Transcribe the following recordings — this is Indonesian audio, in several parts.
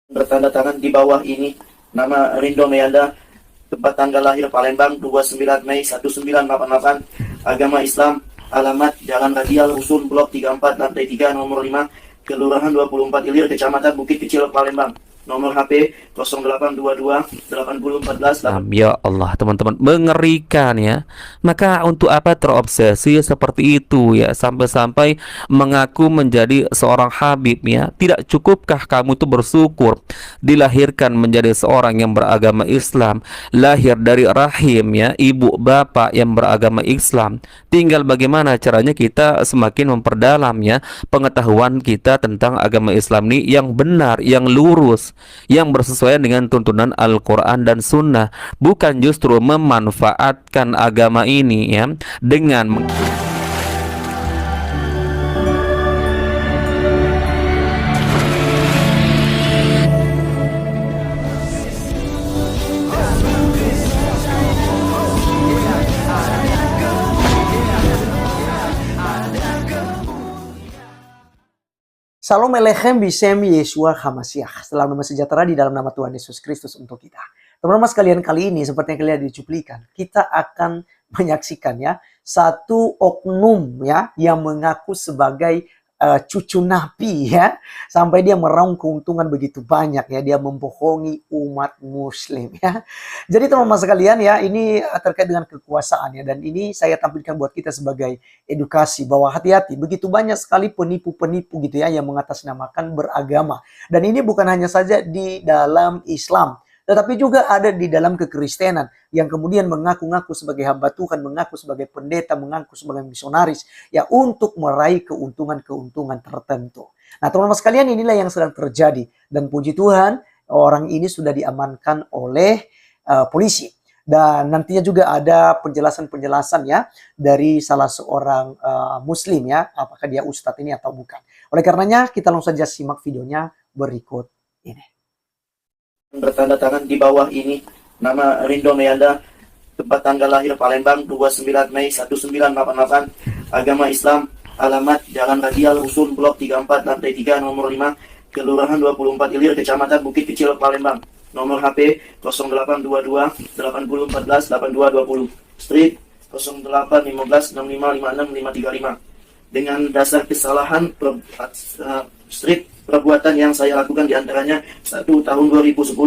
Bertanda tangan di bawah ini. Nama Rindo Meanda, tempat tanggal lahir Palembang 29 Mei 1988, agama Islam, alamat Jalan Radial Rusun Blok 34 lantai 3 nomor 5, Kelurahan 24 Ilir, Kecamatan Bukit Kecil, Palembang. Nomor HP 0822 8014. Ya Allah, teman-teman, mengerikan ya. Maka untuk apa terobsesi seperti itu ya, sampai-sampai mengaku menjadi seorang Habib ya? Tidak cukupkah kamu itu bersyukur dilahirkan menjadi seorang yang beragama Islam, lahir dari rahim ya, ibu bapak yang beragama Islam? Tinggal bagaimana caranya kita semakin memperdalam ya pengetahuan kita tentang agama Islam ini yang benar, yang lurus, yang bersesuaian dengan tuntunan Al-Quran dan Sunnah, bukan justru memanfaatkan agama ini ya dengan Shalom Alechem Bishem Yeshua HaMashiach. Salam damai sejahtera di dalam nama Tuhan Yesus Kristus untuk kita. Teman-teman sekalian, kali ini seperti yang kalian dicuplikan, kita akan menyaksikan ya satu oknum ya yang mengaku sebagai cucu Nabi ya, sampai dia meraup keuntungan begitu banyak ya, dia membohongi umat Muslim ya. Jadi teman-teman sekalian ya, ini terkait dengan kekuasaan ya, dan ini saya tampilkan buat kita sebagai edukasi bahwa hati-hati, begitu banyak sekali penipu-penipu gitu ya yang mengatasnamakan beragama, dan ini bukan hanya saja di dalam Islam, tetapi juga ada di dalam kekristenan yang kemudian mengaku-ngaku sebagai hamba Tuhan, mengaku sebagai pendeta, mengaku sebagai misionaris ya untuk meraih keuntungan-keuntungan tertentu. Nah teman-teman sekalian, inilah yang sedang terjadi, dan puji Tuhan orang ini sudah diamankan oleh polisi. Dan nantinya juga ada penjelasan-penjelasan ya dari salah seorang muslim ya, apakah dia ustadz ini atau bukan. Oleh karenanya kita langsung saja simak videonya berikut ini. Bertanda tangan di bawah ini. Nama Rindo Meanda, tempat tanggal lahir Palembang 29 Mei 1988, agama Islam, alamat Jalan Radial Rusun Blok 34 lantai 3 nomor 5, Kelurahan 24 Ilir, Kecamatan Bukit Kecil, Palembang. Nomor HP 0822 8014 8220, Street 0815 6556 535. Dengan dasar kesalahan Street perbuatan yang saya lakukan diantaranya 1 tahun 2010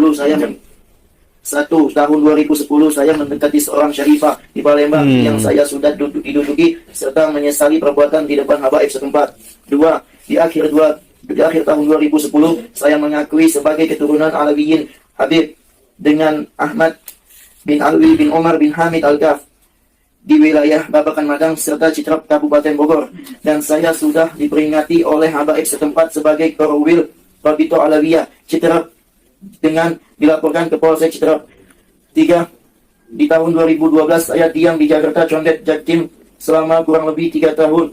saya mendekati seorang syarifah di Palembang yang saya sudah diduduki serta menyesali perbuatan di depan habaib setempat. 2. Di akhir tahun 2010 saya mengakui sebagai keturunan Alawiyin Habib dengan Ahmad bin Alwi bin Omar bin Hamid Al-Kaf di wilayah Babakan Madang serta Citrap Kabupaten Bogor, dan saya sudah diperingati oleh habaib setempat sebagai Korwil Rabito Alawiyah Citrap dengan dilaporkan ke Polsek Citrap. 3. Di tahun 2012 saya diam di Jakarta Condet Jatim selama kurang lebih 3 tahun,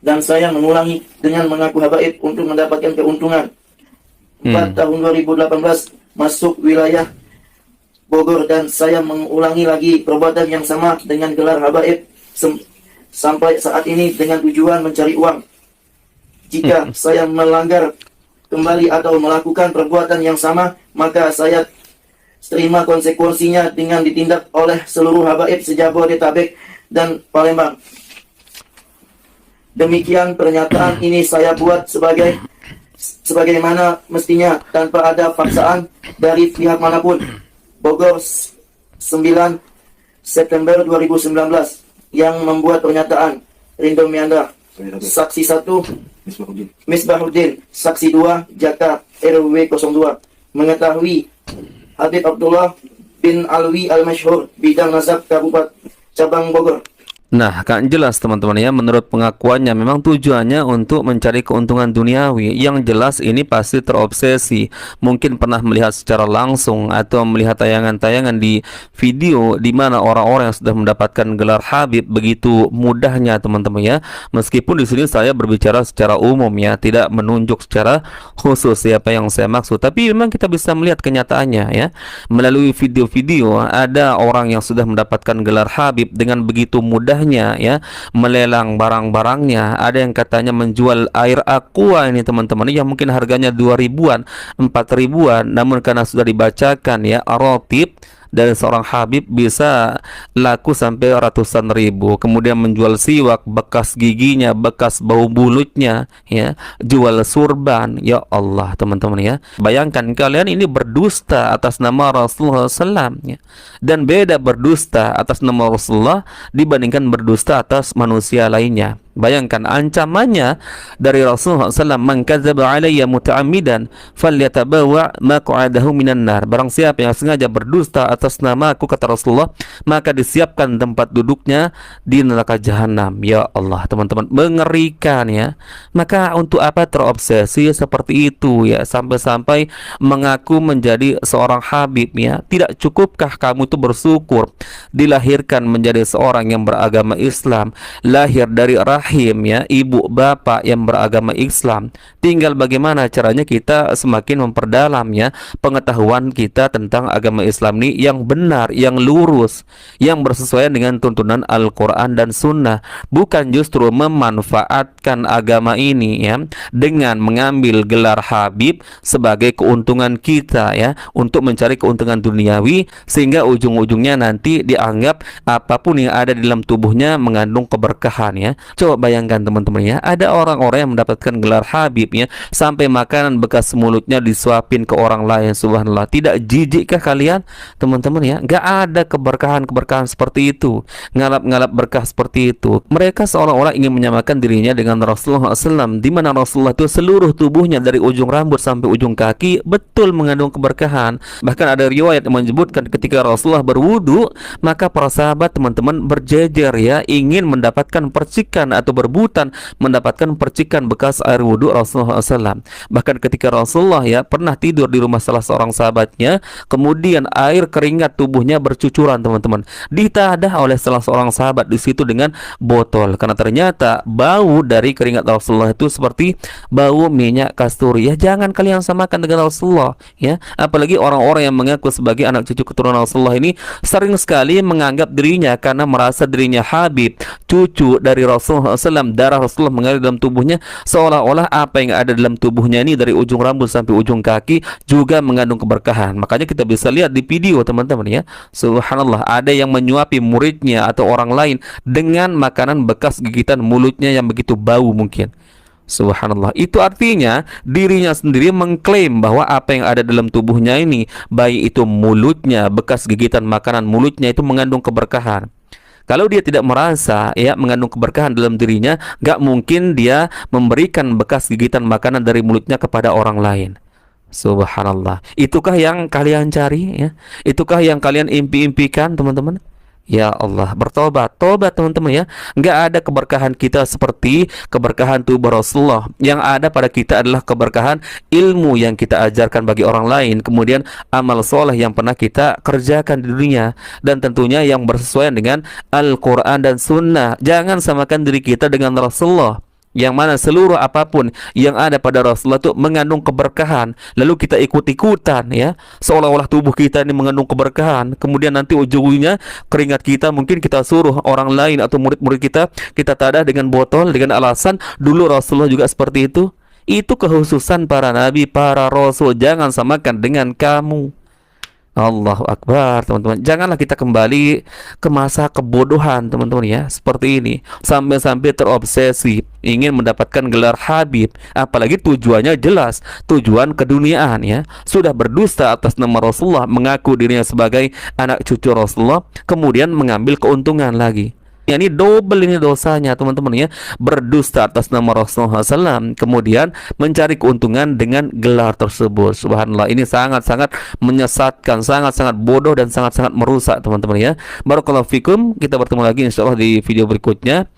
dan saya mengulangi dengan mengaku habaib untuk mendapatkan keuntungan. 4. Tahun 2018 masuk wilayah Bogor, dan saya mengulangi lagi perbuatan yang sama dengan gelar habaib sampai saat ini dengan tujuan mencari uang. Jika saya melanggar kembali atau melakukan perbuatan yang sama, maka saya terima konsekuensinya dengan ditindak oleh seluruh habaib sejabodetabek dan Palembang. Demikian pernyataan ini saya buat sebagaimana mestinya tanpa ada paksaan dari pihak manapun. Bogor 9 September 2019 yang membuat pernyataan Rindo Meanda. Saksi 1 Misbahuddin, saksi 2 Jaka RW 02, mengetahui Habib Abdullah bin Alwi Al-Masyhur bidang nasab Kabupaten Cabang Bogor. Nah, kan jelas teman-teman ya, menurut pengakuannya memang tujuannya untuk mencari keuntungan duniawi. Yang jelas ini pasti terobsesi. Mungkin pernah melihat secara langsung atau melihat tayangan-tayangan di video di mana orang-orang yang sudah mendapatkan gelar Habib begitu mudahnya teman-teman ya. Meskipun di sini saya berbicara secara umum ya, tidak menunjuk secara khusus siapa yang saya maksud. Tapi memang kita bisa melihat kenyataannya ya. Melalui video-video ada orang yang sudah mendapatkan gelar Habib dengan begitu mudah rumahnya ya, melelang barang-barangnya. Ada yang katanya menjual air aqua ini teman-teman, yang mungkin harganya 2 ribuan, 4 ribuan, namun karena sudah dibacakan ya rotib dari seorang Habib bisa laku sampai ratusan ribu. Kemudian menjual siwak bekas giginya, bekas bau mulutnya ya, jual surban. Ya Allah teman-teman ya, bayangkan kalian ini berdusta atas nama Rasulullah SAW ya. Dan beda berdusta atas nama Rasulullah dibandingkan berdusta atas manusia lainnya. Bayangkan ancamannya dari Rasulullah SAW, "Man kadzdzaba alayya muta'ammidan falyatabawa maq'adahu minan nar." Barang siapa yang sengaja berdusta atas namaku, kata Rasulullah, maka disiapkan tempat duduknya di neraka jahanam. Ya Allah teman-teman, mengerikan ya. Maka untuk apa terobsesi seperti itu ya, sampai-sampai mengaku menjadi seorang Habib ya? Tidak cukupkah kamu itu bersyukur dilahirkan menjadi seorang yang beragama Islam, lahir dari rahim ya, ibu bapak yang beragama Islam? Tinggal bagaimana caranya kita semakin memperdalam ya pengetahuan kita tentang agama Islam ini yang benar, yang lurus, yang bersesuaian dengan tuntunan Al-Quran dan Sunnah, bukan justru memanfaatkan agama ini ya dengan mengambil gelar Habib sebagai keuntungan kita ya, untuk mencari keuntungan duniawi, sehingga ujung-ujungnya nanti dianggap apapun yang ada di dalam tubuhnya mengandung keberkahan ya. Coba bayangkan teman-teman ya, ada orang-orang yang mendapatkan gelar Habib ya, sampai makanan bekas mulutnya disuapin ke orang lain. Subhanallah, tidak jijikkah kalian teman-teman ya? Gak ada keberkahan-keberkahan seperti itu, ngalap-ngalap berkah seperti itu. Mereka seolah-olah ingin menyamakan dirinya dengan Rasulullah SAW, di mana Rasulullah itu seluruh tubuhnya dari ujung rambut sampai ujung kaki betul mengandung keberkahan. Bahkan ada riwayat yang menyebutkan ketika Rasulullah berwudu, maka para sahabat teman-teman berjejer ya, ingin mendapatkan percikan atau berebutan mendapatkan percikan bekas air wudhu Rasulullah SAW. Bahkan ketika Rasulullah ya pernah tidur di rumah salah seorang sahabatnya, kemudian air keringat tubuhnya bercucuran teman-teman, ditadah oleh salah seorang sahabat di situ dengan botol, karena ternyata bau dari keringat Rasulullah itu seperti bau minyak kasturi ya. Jangan kalian samakan dengan Rasulullah ya. Apalagi orang-orang yang mengaku sebagai anak cucu keturunan Rasulullah ini sering sekali menganggap dirinya, karena merasa dirinya Habib, cucu dari Rasulullah SAW, darah Rasulullah mengalir dalam tubuhnya, seolah-olah apa yang ada dalam tubuhnya ini dari ujung rambut sampai ujung kaki juga mengandung keberkahan. Makanya kita bisa lihat di video teman-teman ya, subhanallah, ada yang menyuapi muridnya atau orang lain dengan makanan bekas gigitan mulutnya yang begitu bau mungkin. Subhanallah, itu artinya dirinya sendiri mengklaim bahwa apa yang ada dalam tubuhnya ini, baik itu mulutnya, bekas gigitan makanan mulutnya, itu mengandung keberkahan. Kalau dia tidak merasa ya mengandung keberkahan dalam dirinya, gak mungkin dia memberikan bekas gigitan makanan dari mulutnya kepada orang lain. Subhanallah, itukah yang kalian cari ya? Itukah yang kalian impi-impikan teman-teman? Ya Allah, bertobat, tobat teman-teman ya. Nggak ada keberkahan kita seperti keberkahan tubuh Rasulullah. Yang ada pada kita adalah keberkahan ilmu yang kita ajarkan bagi orang lain, kemudian amal soleh yang pernah kita kerjakan di dunia, dan tentunya yang bersesuaian dengan Al-Quran dan Sunnah. Jangan samakan diri kita dengan Rasulullah, yang mana seluruh apapun yang ada pada Rasulullah itu mengandung keberkahan, lalu kita ikut-ikutan ya, seolah-olah tubuh kita ini mengandung keberkahan, kemudian nanti ujungnya keringat kita mungkin kita suruh orang lain atau murid-murid kita tadah dengan botol dengan alasan dulu Rasulullah juga seperti itu. Itu kekhususan para nabi, para rasul, jangan samakan dengan kamu. Allahu Akbar teman-teman. Janganlah kita kembali ke masa kebodohan teman-teman ya, seperti ini, sampai-sampai terobsesi ingin mendapatkan gelar Habib, apalagi tujuannya jelas, tujuan keduniaan ya. Sudah berdusta atas nama Rasulullah, mengaku dirinya sebagai anak cucu Rasulullah, kemudian mengambil keuntungan lagi. Ya, ini double ini dosanya teman-teman ya, berdusta atas nama Rasulullah SAW, kemudian mencari keuntungan dengan gelar tersebut. Subhanallah, ini sangat-sangat menyesatkan, sangat-sangat bodoh, dan sangat-sangat merusak teman-teman ya. Barakallahu fikum, kita bertemu lagi insyaallah di video berikutnya.